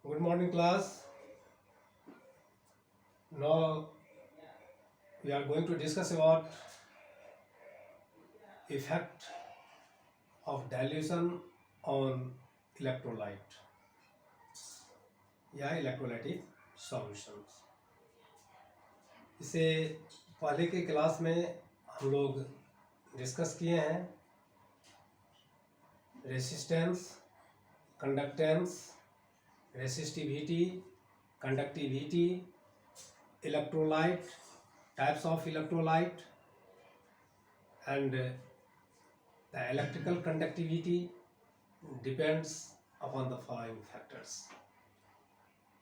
Good morning, class. Now we are going to discuss about effect of dilution on electrolyte या electrolytic solutions. इसे पहले के class में हम लोग डिस्कस किए हैं resistance, conductance, resistivity, conductivity, electrolyte, types of electrolyte, and the electrical conductivity depends upon the following factors.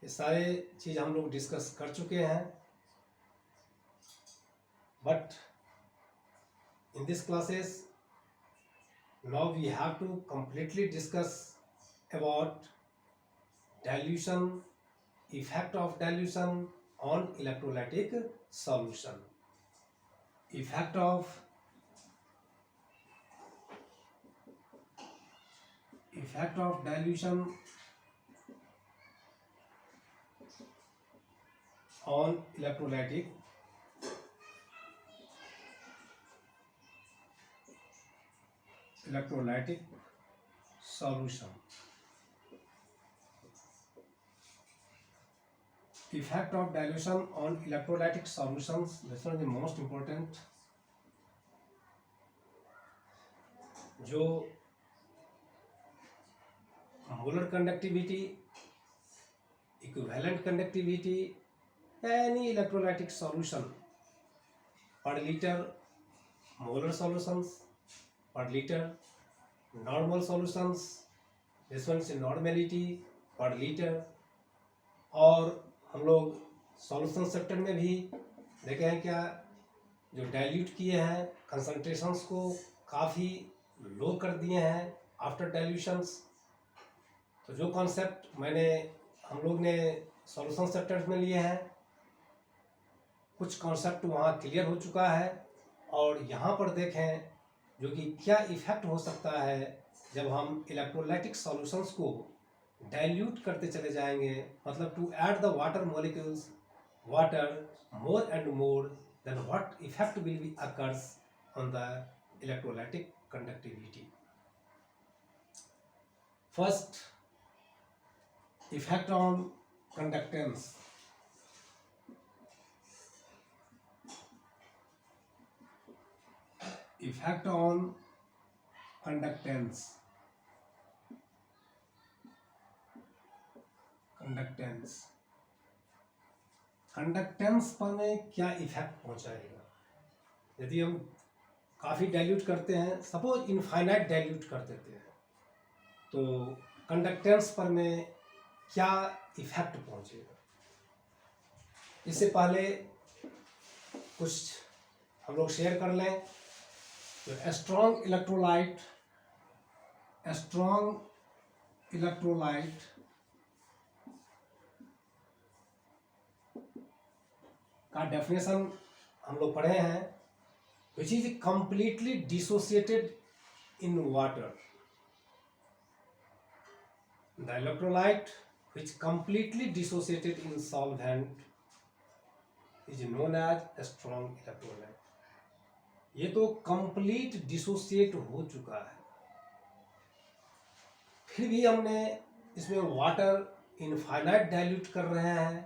ये सारे चीज़ हम लोग डिस्कस कर चुके हैं, but in this classes now we have to completely discuss about dilution, effect of dilution on electrolytic solution, effect of dilution on electrolytic solution. Effect of dilution on electrolytic solutions, this one is the most important. जो molar conductivity, equivalent conductivity, any electrolytic solution पर litre, molar solutions पर litre, normal solutions, this one से normality पर litre. और हम लोग solution sector में भी देखे हैं क्या, जो डाइल्यूट किए हैं कंसंट्रेशंस को काफ़ी लो कर दिए हैं आफ्टर डाइल्यूशंस। तो जो कॉन्सेप्ट हम लोग ने सॉल्यूशन सेक्टर्स में लिए हैं, कुछ कॉन्सेप्ट वहाँ क्लियर हो चुका है। और यहाँ पर देखें जो कि क्या इफ़ेक्ट हो सकता है जब हम इलेक्ट्रोलाइटिक सॉल्यूशंस को डाइल्यूट करते चले जाएंगे, मतलब to add the water molecules water more and more, then what effect will be occurs on the electrolytic conductivity. First, effect on conductance. Effect on conductance. Conductance पर में क्या इफेक्ट पहुंचाएगा यदि हम काफ़ी डाइल्यूट करते हैं, सपोज इनफाइनाइट डाइल्यूट कर देते हैं, तो कंडक्टेंस पर में क्या इफेक्ट पहुंचेगा। इससे पहले कुछ हम लोग शेयर कर लें। तो स्ट्रॉन्ग इलेक्ट्रोलाइट का डेफिनेशन हम लोग पढ़े हैं, which is completely dissociated in water. The electrolyte which completely dissociated in solvent is known as a strong electrolyte. ये तो complete dissociate हो चुका है, फिर भी हमने इसमें वाटर इनफाइनाइट डाइल्यूट कर रहे हैं,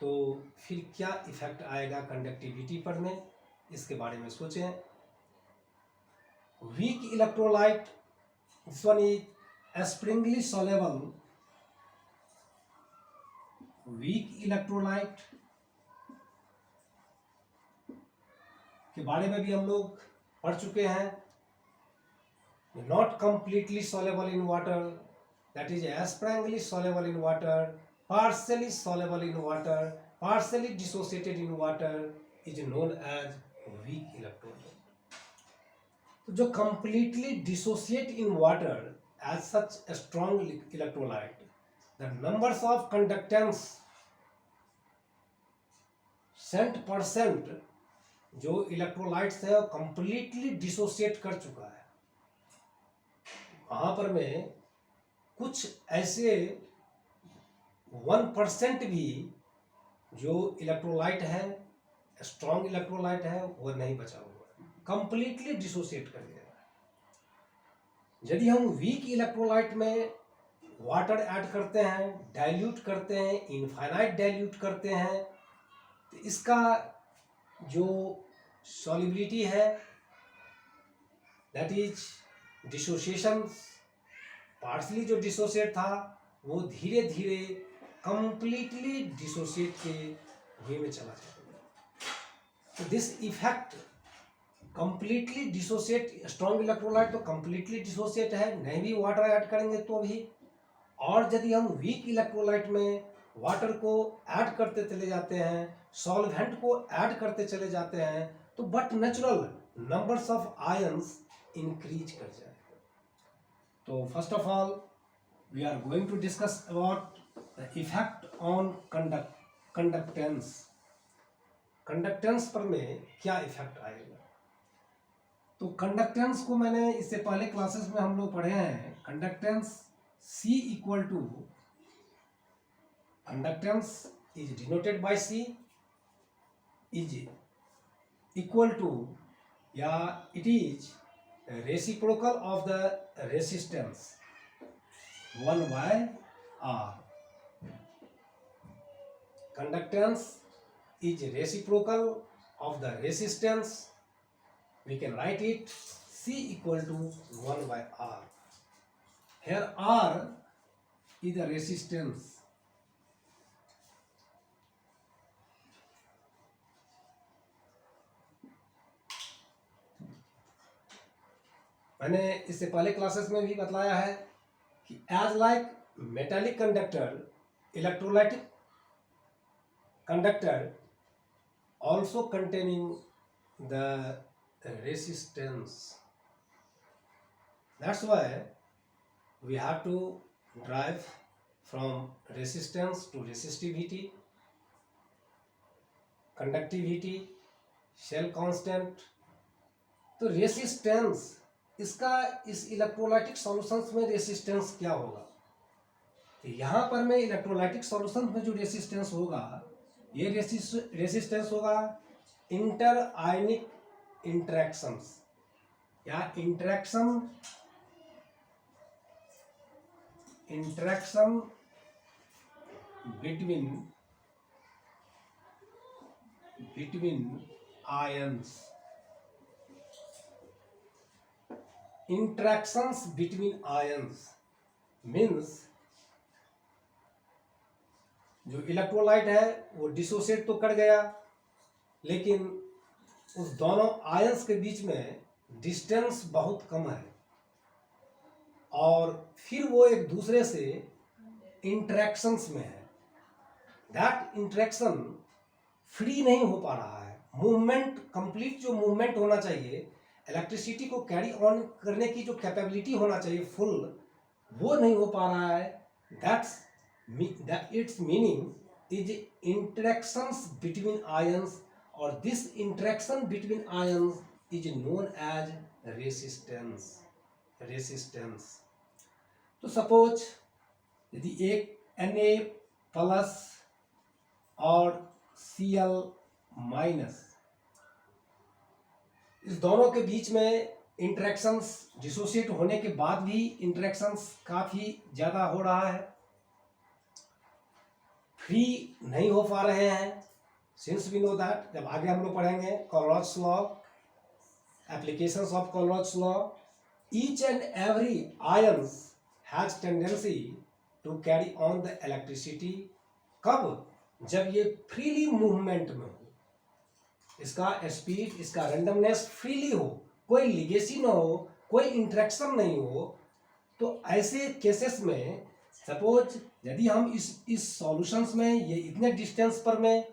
तो फिर क्या इफेक्ट आएगा कंडक्टिविटी पर में, इसके बारे में सोचें। Weak electrolyte, this one is sparingly soluble. Weak electrolyte के बारे में भी हम लोग पढ़ चुके हैं। Not completely soluble in water, that is sparingly soluble in water, partially soluble in water, partially dissociated in water is known as weak electrolyte. तो जो completely dissociate in water as such a strong electrolyte, the numbers of conductance %, जो electrolytes है completely dissociate कर चुका है, वहां पर में कुछ ऐसे 1% भी जो इलेक्ट्रोलाइट है, स्ट्रॉन्ग इलेक्ट्रोलाइट है, वो नहीं बचा हुआ है, कंप्लीटली डिसोसिएट कर दिया है। यदि हम वीक इलेक्ट्रोलाइट में वाटर ऐड करते हैं, डाइल्यूट करते हैं, इनफाइनाइट डाइल्यूट करते हैं, तो इसका जो सॉल्युबिलिटी है, दैट इज डिसोसिएशन, पार्शली जो डिसोसिएट था वो धीरे धीरे कंप्लीटली डिसोसिएट के वे में चला जाएगा। तो this effect completely dissociate, strong electrolyte तो कंप्लीटली डिसोसिएट है, नहीं भी वाटर ऐड करेंगे तो भी, और यदि हम वीक इलेक्ट्रोलाइट में वाटर को ऐड करते चले जाते हैं, सॉल्वेंट को ऐड करते चले जाते हैं, तो but natural numbers of ions increase कर जाएगा। तो first of all we are going to discuss about the effect on conductance. Conductance पर में क्या इफेक्ट आएगा? तो कंडक्टेंस को मैंने इससे पहले क्लासेस में हम लोग पढ़े हैं। Conductance C equal to, conductance is denoted by C, is equal to, या it is reciprocal of the resistance 1/R। Conductance is reciprocal of the resistance. We can write it C equal to 1/R. Here R is the resistance. मैंने इससे पहले classes में भी बतलाया है कि as like metallic conductor, electrolytic conductor also containing the resistance. That's why we have to derive from resistance to resistivity, conductivity, shell constant. तो resistance, इसका इस इलेक्ट्रोलाइटिक सॉल्यूशंस में रेसिस्टेंस क्या होगा? तो यहाँ पर में इलेक्ट्रोलाइटिक सॉल्यूशंस में जो रेसिस्टेंस होगा, ये रेसिस्टेंस होगा इंटर आयनिक इंटरेक्शंस, या interaction between ions. Interactions between ions means जो इलेक्ट्रोलाइट है वो डिसोसिएट तो कर गया, लेकिन उस दोनों आयंस के बीच में डिस्टेंस बहुत कम है, और फिर वो एक दूसरे से इंटरेक्शंस में है। दैट इंटरेक्शन फ्री नहीं हो पा रहा है, मूवमेंट, कंप्लीट जो मूवमेंट होना चाहिए, इलेक्ट्रिसिटी को कैरी ऑन करने की जो कैपेबिलिटी होना चाहिए फुल, वो नहीं हो पा रहा है। That its meaning is interactions between ions, or this interaction between ions is known as resistance. तो सपोज यदि एक Na प्लस और Cl माइनस, इस दोनों के बीच में इंटरेक्शंस डिसोसिएट होने के बाद भी इंटरेक्शंस काफ़ी ज़्यादा हो रहा है, फ्री नहीं हो पा रहे हैं। सिंस वी नो दैट, जब आगे हम लोग पढ़ेंगे Kohlrausch law, applications of Kohlrausch law, each and every ions has tendency to carry on the electricity. कब? जब ये फ्रीली मूवमेंट में हो, इसका स्पीड, इसका रैंडमनेस फ्रीली हो, कोई लिगेसी ना हो, कोई इंटरेक्शन नहीं हो। तो ऐसे केसेस में सपोज यदि हम इस सॉल्यूशंस में ये इतने डिस्टेंस पर में,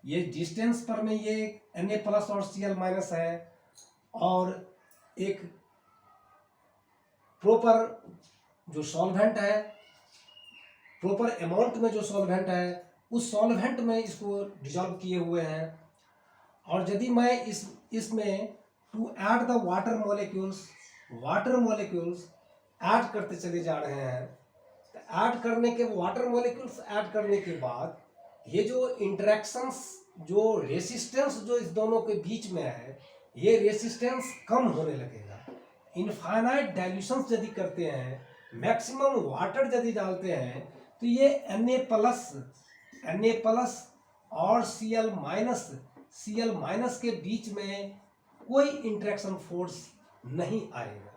ये डिस्टेंस पर में ये Na प्लस और Cl माइनस है, और एक प्रॉपर जो सॉल्वेंट है, प्रॉपर अमाउंट में जो सॉल्वेंट है, उस सॉल्वेंट में इसको डिजॉल्व किए हुए हैं, और यदि मैं इसमें to add the water molecules add करते चले जा रहे हैं, तो ऐड करने के, वाटर मॉलिक्यूल्स ऐड करने के बाद ये जो इंटरेक्शंस, जो रेसिस्टेंस जो इस दोनों के बीच में है, ये रेसिस्टेंस कम होने लगेगा। इनफाइनाइट डाइल्यूशंस यदि करते हैं, मैक्सिमम वाटर यदि डालते हैं, तो ये Na+ और Cl- के बीच में कोई इंटरेक्शन फोर्स नहीं आएगा।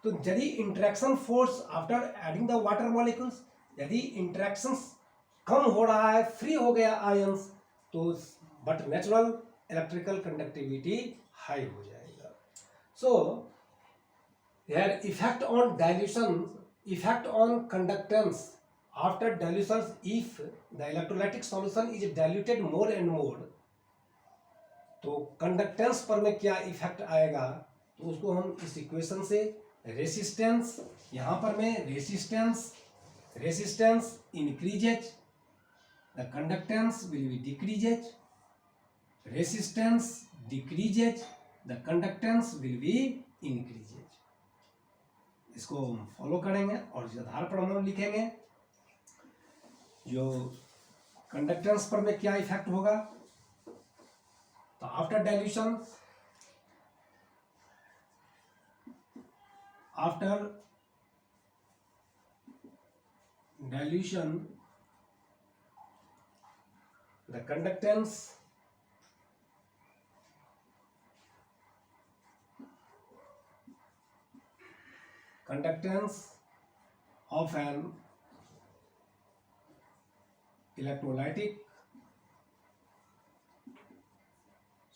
तो यदि interaction force after adding the water molecules, यदि इंटरेक्शंस कम हो रहा है, फ्री हो गया आयंस, तो but natural electrical conductivity high हो जाएगा। सो here effect on dilution, effect on conductance after dilution, if the electrolytic solution is diluted more and more, तो कंडक्टेंस पर में क्या इफेक्ट आएगा, तो उसको हम इस इक्वेशन से रेसिस्टेंस, यहां पर में resistance increases, the conductance will be decreases, resistance decreases, the conductance will be increases. इसको हम फॉलो करेंगे और इस आधार पर हम लिखेंगे जो कंडक्टेंस पर में क्या इफेक्ट होगा। तो after dilution the conductance of an electrolytic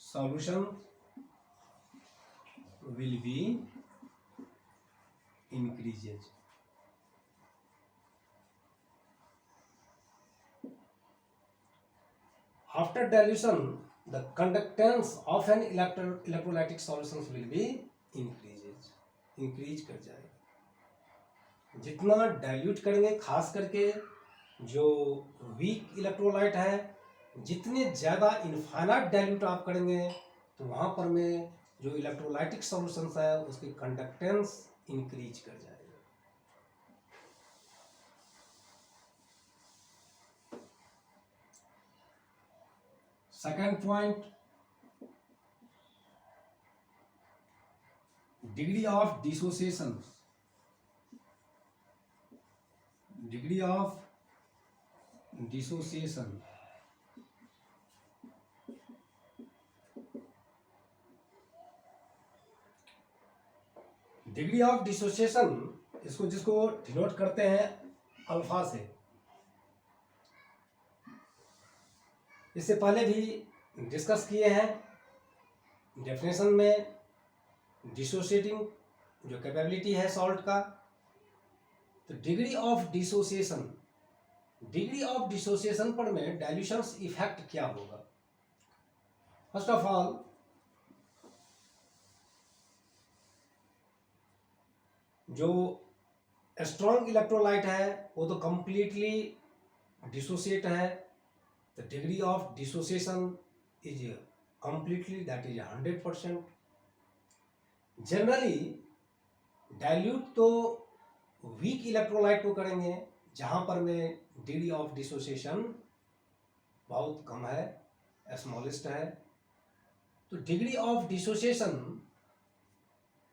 solution will be increases. After dilution, the conductance of an electrolytic solutions will be increases, increase कर जाएगा। जितना डाइल्यूट करेंगे, खास करके जो वीक इलेक्ट्रोलाइट है, जितने ज़्यादा इनफाइनाइट डाइल्यूट आप करेंगे, तो वहाँ पर में जो इलेक्ट्रोलाइटिक सॉल्यूशंस है उसकी कंडक्टेंस इंक्रीज कर जाएगा। Second point, degree of dissociation, degree of dissociation, degree of dissociation, इसको जिसको डिनोट करते हैं अल्फा से। इससे पहले भी डिस्कस किए हैं डेफिनेशन में, डिसोसिएटिंग जो कैपेबिलिटी है सॉल्ट का। तो डिग्री ऑफ डिसोसिएशन पर में डाइल्यूशंस इफेक्ट क्या होगा। फर्स्ट ऑफ ऑल, जो स्ट्रॉन्ग इलेक्ट्रोलाइट है वो तो कंप्लीटली डिसोसिएट है। The degree of dissociation is completely, that is 100%। Generally dilute तो वीक इलेक्ट्रोलाइट को करेंगे जहां पर में डिग्री ऑफ डिसोसिएशन बहुत कम है, स्मॉलेस्ट है। तो degree of dissociation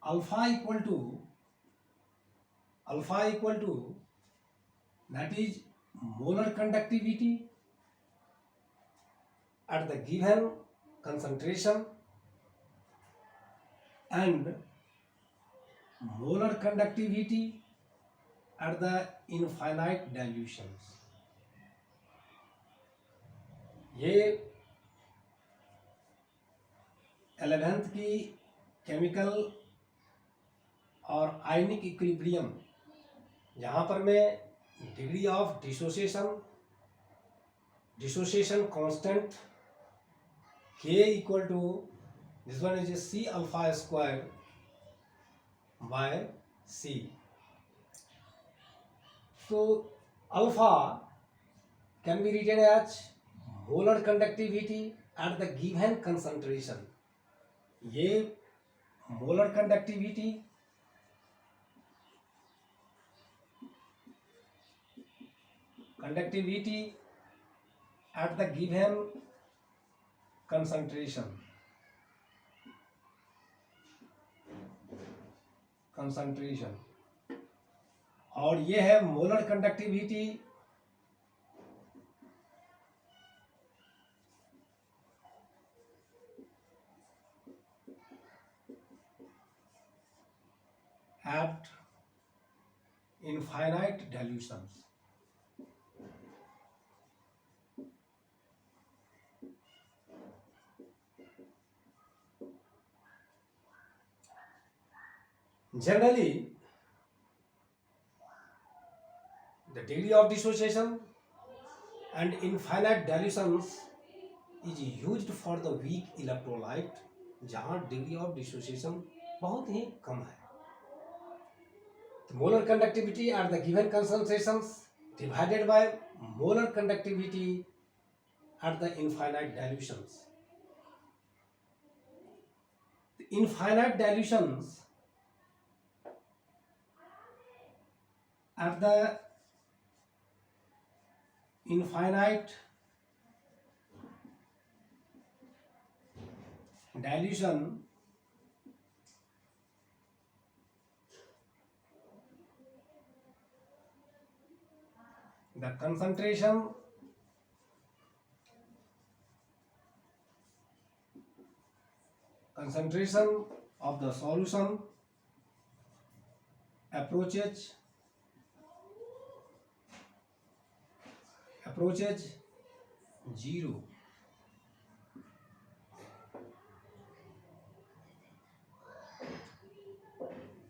alpha equal to that is molar conductivity at the given concentration and molar conductivity at the infinite dilutions। ये 11th की केमिकल और आयनिक इक्विलिब्रियम, जहाँ पर मैं degree of dissociation constant K equal to this one is C alpha square by C। So alpha can be written as molar conductivity at the given concentration। ये molar conductivity conductivity at the given concentration और ये है molar conductivity at infinite dilutions. Generally, the degree of dissociation and infinite dilutions is used for the weak electrolyte जहाँ degree of dissociation बहुत ही कम है. The molar conductivity at the given concentrations divided by molar conductivity at the infinite dilutions. The infinite dilutions at the infinite dilution the concentration of the solution approaches zero.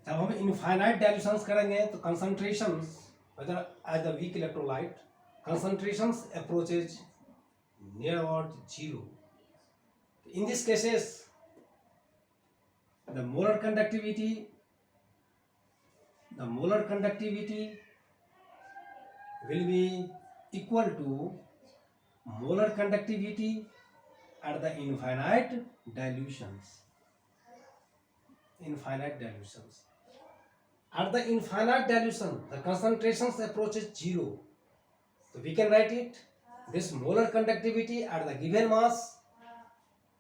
जब हम infinite dilutions करेंगे तो concentrations whether as the weak electrolyte concentrations approaches near about zero. In these cases the molar conductivity will be equal to molar conductivity at the infinite dilutions. At the infinite dilution, the concentrations approaches zero. So we can write it. This molar conductivity at the given mass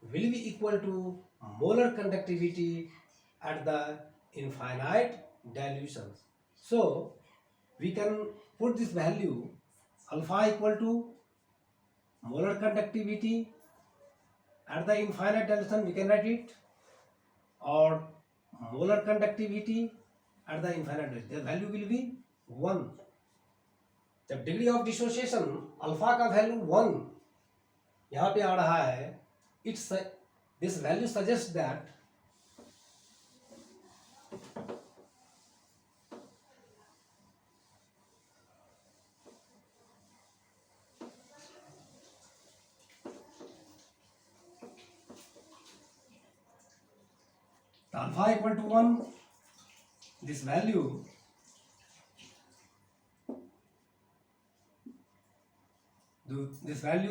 will be equal to molar conductivity at the infinite dilutions. So we can put this value alpha equal to molar conductivity at the infinite dilution. We can write it, or molar conductivity at the infinite dilution. The value will be 1. जब degree of dissociation alpha का value 1 यहाँ पे आ रहा है, this value suggest that alpha equal to 1. This value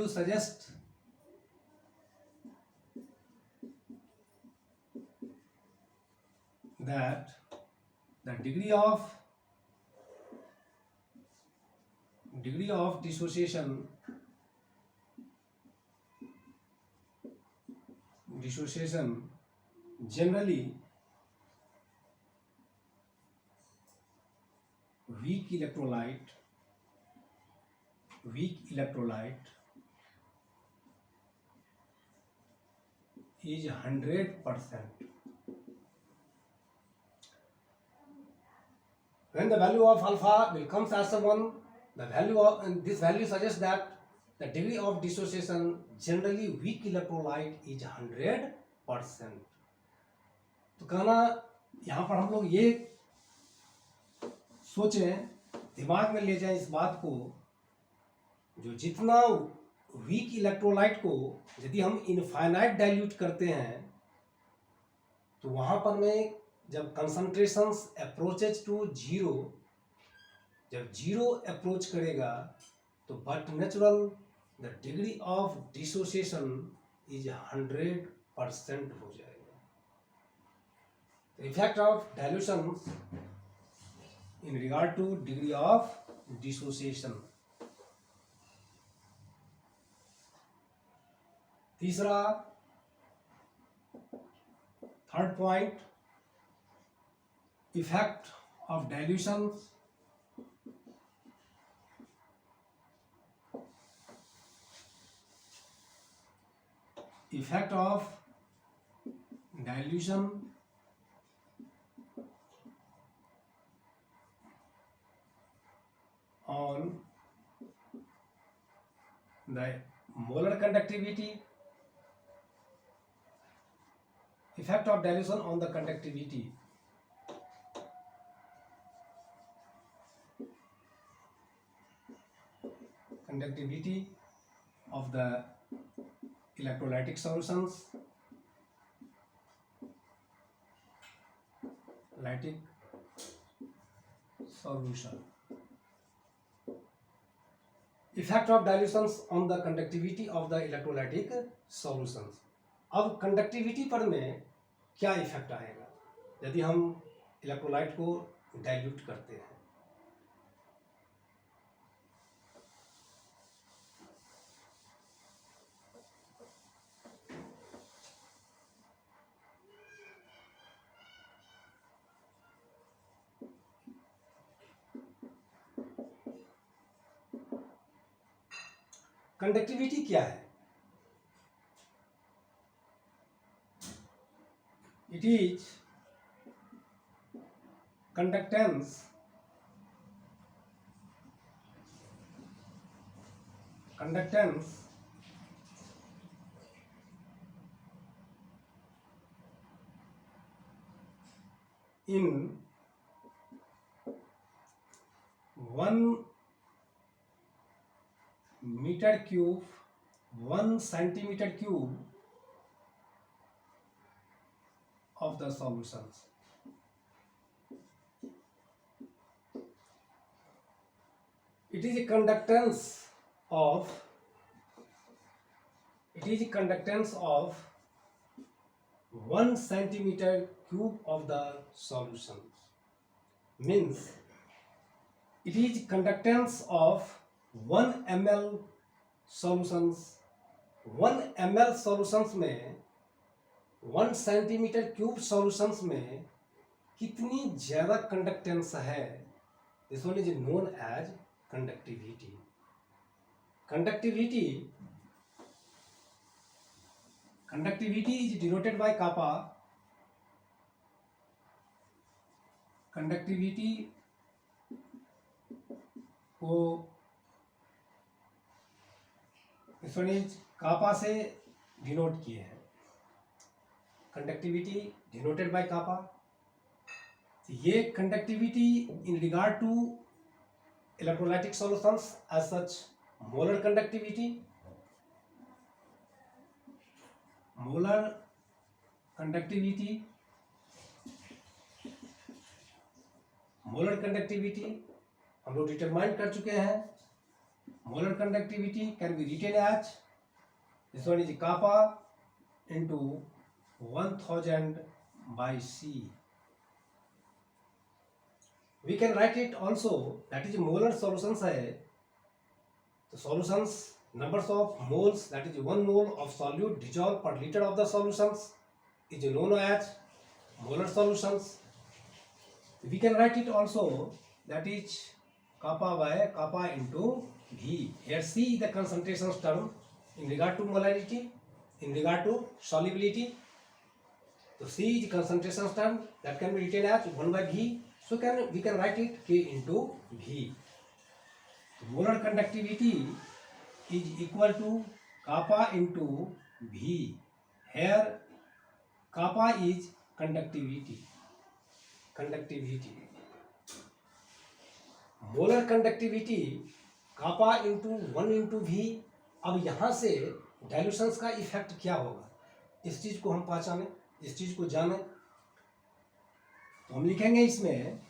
suggests that the degree of dissociation generally weak electrolyte is 100%. When the value of alpha will comes as 1, this value suggests that the degree of dissociation generally weak electrolyte is 100%. तो कहना यहाँ पर हम लोग ये सोचें, दिमाग में ले जाएं इस बात को, जो जितना वीक इलेक्ट्रोलाइट को यदि हम इनफाइनाइट डाइल्यूट करते हैं तो वहाँ पर में जब कंसंट्रेशंस अप्रोचेज टू जीरो, जब जीरो अप्रोच करेगा तो but natural the degree of dissociation is 100% हो जाएगा. Effect of dilution in regard to degree of dissociation. तीसरा, third point, effect of dilution, effect of dilution on the molar conductivity, effect of dilution on the conductivity, of the electrolytic solutions, lytic solution. Effect of dilutions on the conductivity of the electrolytic solutions. अब conductivity पर में क्या effect आएगा यदि हम electrolyte को dilute करते हैं। कंडक्टिविटी क्या है? It is conductance in 1 meter cube, 1 centimeter cube of the solutions. It is a conductance of 1 centimeter cube of the solution. Means it is conductance of 1 ml solutions. 1 ml solutions में 1 centimetre cube solutions में कितनी ज्यादा conductance है, this one is known as conductivity. Conductivity is denoted by kappa. Conductivity को this one is kappa से denote किए हैं. Conductivity denoted by kappa. ये conductivity in regard to electrolytic solutions as such molar conductivity. Molar conductivity हम लोग determine कर चुके हैं. Molar conductivity can be written as this one is kappa into 1000 by C. We can write it also, that is molar solutions है. तो solutions numbers of moles, that is 1 mole of solute dissolved per liter of the solutions is known as molar solutions. We can write it also, that is kappa by kappa into V. Here C is the concentration term in regard to molarity, in regard to solubility. So C is concentration term that can be written as 1 by V. So we can write it K into V. So molar conductivity is equal to kappa into V. Here kappa is conductivity. Molar conductivity kappa into 1 into V. अब यहाँ से dilutions का effect क्या होगा, इस चीज को हम पहचाने, इस चीज को जाने. तो हम लिखेंगे इसमें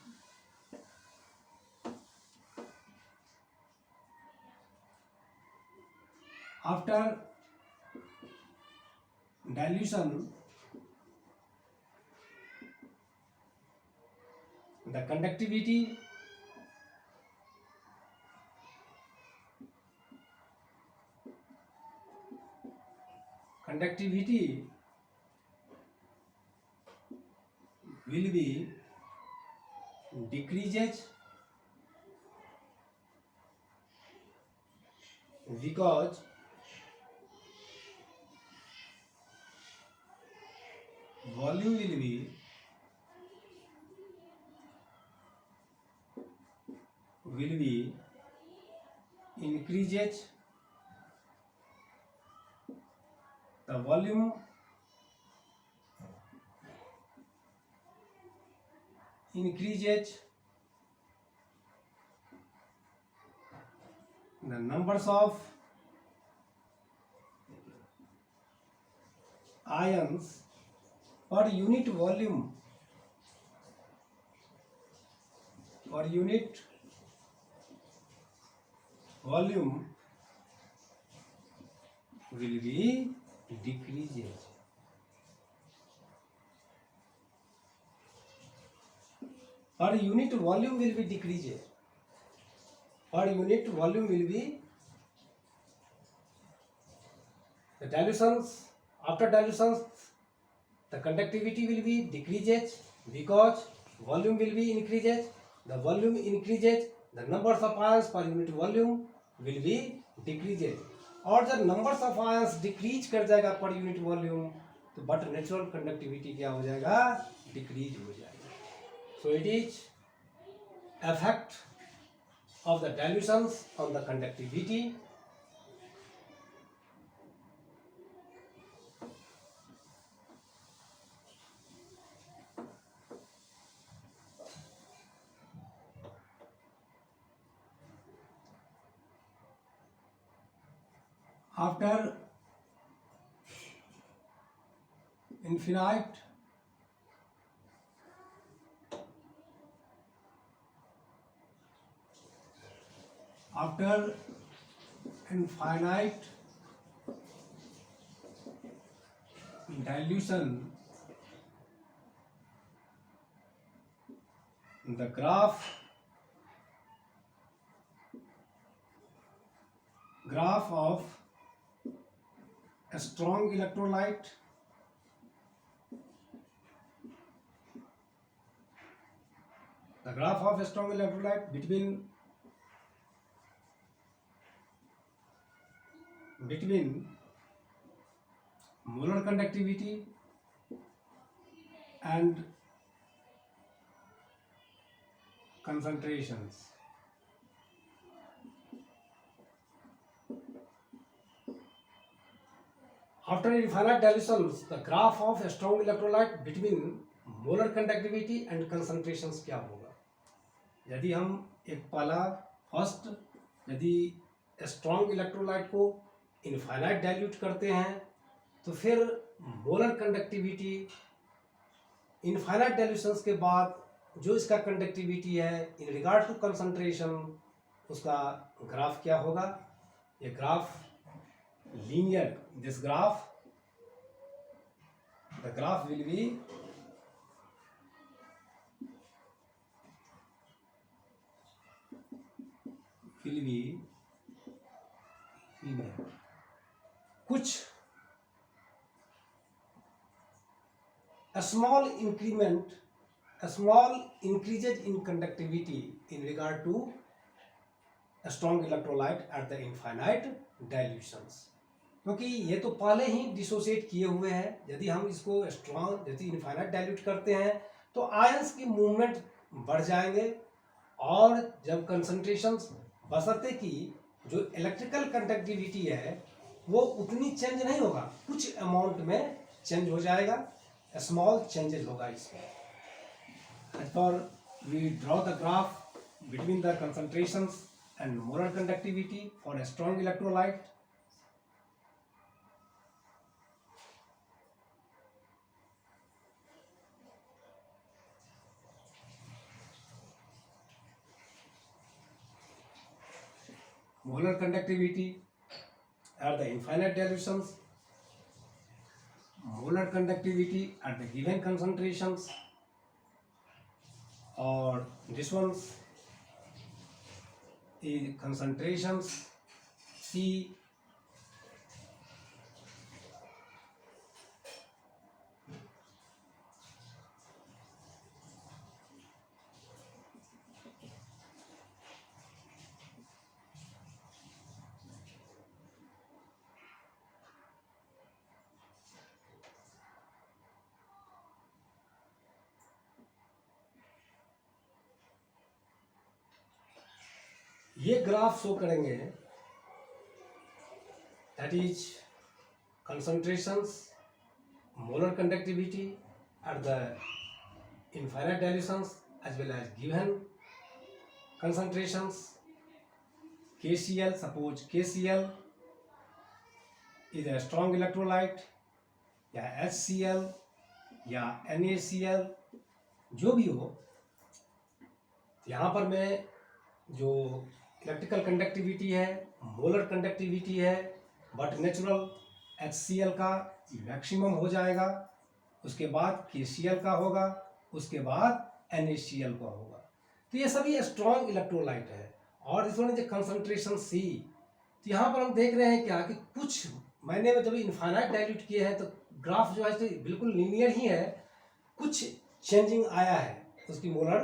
after dilution the conductivity conductivity will be decreases because volume will be increases. The volume increases, the numbers of ions per unit volume will be decreases. Per unit volume will be decreases. Per unit volume will be the dilutions. After dilutions, the conductivity will be decreases because volume will be increases. The volume increases, the numbers of ions per unit volume will be decreases. और जब numbers of ions decrease कर जाएगा per unit volume, तो but natural conductivity क्या हो जाएगा, decrease हो जाएगा. So it is effect of the dilutions on the conductivity. After infinite dilution, the graph of a strong electrolyte between molar conductivity and concentrations. After infinite dilutions, the graph of a strong electrolyte between molar conductivity and concentrations क्या होगा. यदि हम एक पहला first यदि strong electrolyte को infinite dilute करते हैं, तो फिर मोलर कंडक्टिविटी इनफाइनाइट डाइल्यूशंस के बाद जो इसका कंडक्टिविटी है इन रिगार्ड टू कंसंट्रेशन, उसका ग्राफ क्या होगा. ये graph linear, this graph, the graph will be linear. कुछ a small increases in conductivity in regard to a strong electrolyte at the infinite dilutions, क्योंकि ये तो पहले ही डिसोसिएट किए हुए हैं. यदि हम इसको स्ट्रॉन्ग यदि इनफाइनाइट डाइल्यूट करते हैं तो आयंस की मूवमेंट बढ़ जाएंगे, और जब कंसंट्रेशंस बशर्ते कि जो इलेक्ट्रिकल कंडक्टिविटी है वो उतनी चेंज नहीं होगा, कुछ अमाउंट में चेंज हो जाएगा, स्मॉल चेंजेस होगा इसमें. और we draw the graph between the concentrations and molar conductivity for a strong electrolyte. Molar conductivity at the infinite dilutions, molar conductivity at the given concentrations, or this one's is concentrations C ये graph show करेंगे that is concentrations, molar conductivity at the infinite dilutions as well as given concentrations. KCl, suppose KCl is a strong electrolyte या HCl या NaCl जो भी हो, यहाँ पर मैं जो इलेक्ट्रिकल कंडक्टिविटी है, मोलर कंडक्टिविटी है, बट नेचुरल HCl का मैक्सिमम हो जाएगा, उसके बाद KCl का होगा, उसके बाद NaCl का होगा। तो ये सभी स्ट्रॉन्ग इलेक्ट्रोलाइट है। और इस वन कंसंट्रेशन C, तो यहाँ पर हम देख रहे हैं क्या कि कुछ महीने में जब इनफाइनाइट डाइल्यूट किए हैं तो ग्राफ जो है बिल्कुल लीनियर ही है, कुछ चेंजिंग आया है उसकी molar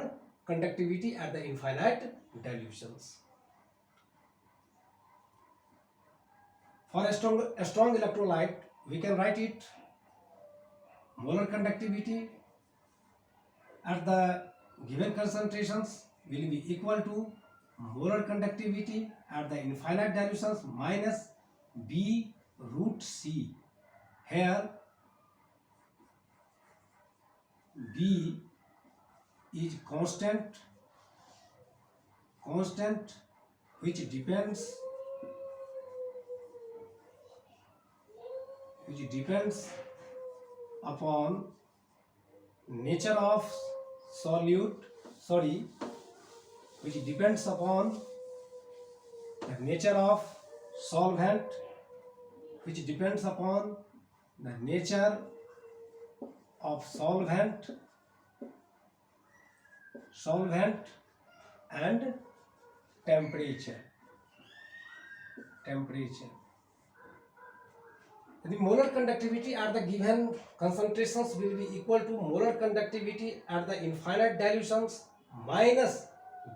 conductivity at the infinite dilutions. For a strong electrolyte, we can write it molar conductivity at the given concentrations will be equal to molar conductivity at the infinite dilutions minus B root C. Here B is constant which depends upon nature of solute, which depends upon the nature of solvent, which depends upon the nature of solvent and temperature. The molar conductivity at the given concentrations will be equal to molar conductivity at the infinite dilutions minus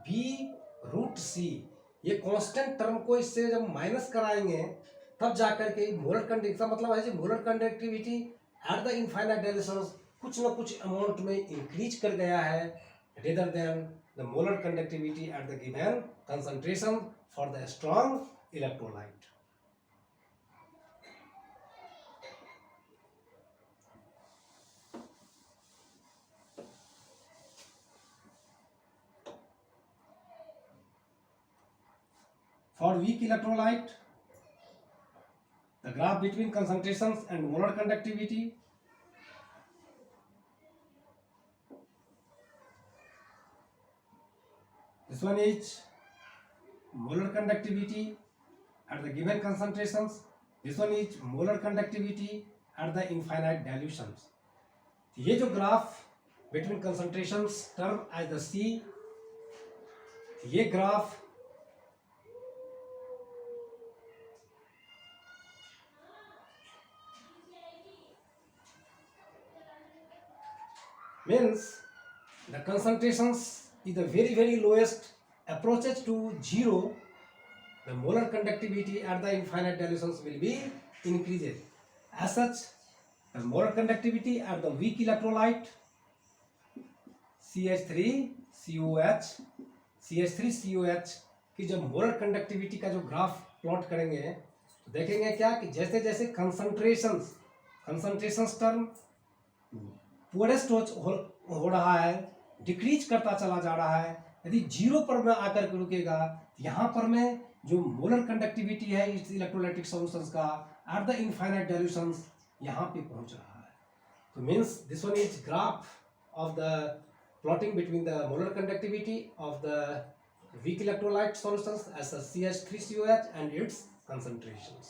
B root C. ये constant term को इससे जब minus कराएंगे तब जाकर के molar conductivity, मतलब है molar conductivity at the infinite dilutions कुछ न कुछ अमाउंट में इंक्रीज कर गया है rather than the molar conductivity at the given concentration for the strong electrolyte. For weak electrolyte, the graph between concentrations and molar conductivity this one is molar conductivity at the given concentrations, this one is molar conductivity at the infinite dilutions. ये जो graph between concentrations term as the C, ये graph means the concentrations is the very lowest approaches to zero, the molar conductivity at the infinite dilutions will be increases. As such, the molar conductivity at the weak electrolyte CH3COH की जब molar conductivity का जो graph plot करेंगे तो देखेंगे क्या कि जैसे जैसे कंसंट्रेशंस टर्म पुअरेस्ट हो रहा है, डिक्रीज करता चला जा रहा है। यदि जीरो पर में आकर के रुकेगा, यहाँ पर में जो मोलर कंडक्टिविटी है इस इलेक्ट्रोलाइटिक सॉल्यूशंस का एट द इनफाइनाइट डाइल्यूशंस यहाँ पे पहुँच रहा है। तो means this one is graph of the plotting between the molar conductivity of the weak electrolyte solutions as a CH3COH and its concentrations.